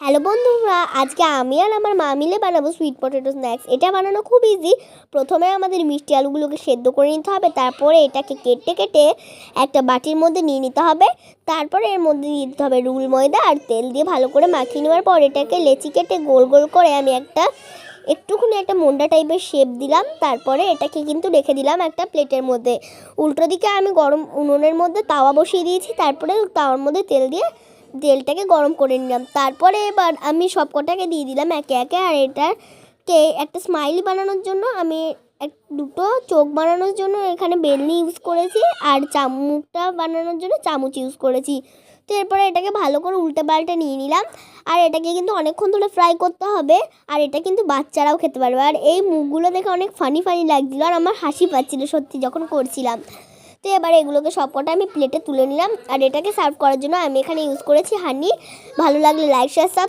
Hello বন্ধুরা, আজকে আমি আর আমার মা মিলে বানাবো সুইট পটেটো স্ন্যাক্স। এটা বানানো খুব ইজি। প্রথমে আমাদের মিষ্টি আলুগুলোকে সেদ্ধ করে নিতে হবে, তারপরে এটাকে কেটে কেটে একটা বাটির মধ্যে নিয়ে নিতে হবে। তারপরে এর মধ্যে দিয়ে দিতে হবে রুল ময়দা আর তেল দিয়ে ভালো করে মাখিয়ে নেওয়ার পর এটাকে লেচি কেটে গোল গোল করে আমি একটুখানি একটা মন্ডা টাইপের শেপ দিলাম। তারপরে এটাকে কিন্তু রেখে দিলাম একটা প্লেটের মধ্যে। উল্টো দিকে আমি গরম উনুনের মধ্যে তাওয়া বসিয়ে দিয়েছি। তারপরে তাওয়ার মধ্যে তেলটাকে গরম করে নিলাম। তারপরে এবার আমি সব কটাকে দিয়ে দিলাম একে একে। আর এটাকে একটা স্মাইলি বানানোর জন্য আমি দুটো চোখ বানানোর জন্য এখানে বেলনি ইউজ করেছি, আর চামচটা বানানোর জন্য চামচ ইউজ করেছি। তো এরপরে এটাকে ভালো করে উল্টে পাল্টে নিয়ে নিলাম। আর এটাকে কিন্তু অনেকক্ষণ ধরে ফ্রাই করতে হবে, আর এটা কিন্তু বাচ্চারাও খেতে পারবে। আর এই মুখগুলো দেখে অনেক ফানি ফানি লাগছিলো, আর আমার হাসি পাচ্ছিলো সত্যি যখন করছিলাম। তো এবার এগুলোকে সবকটা আমি প্লেটে তুলে নিলাম। আর এটাকে সার্ভ করার জন্য আমি এখানে ইউজ করেছি হানি। ভালো লাগলে লাইক শেয়ার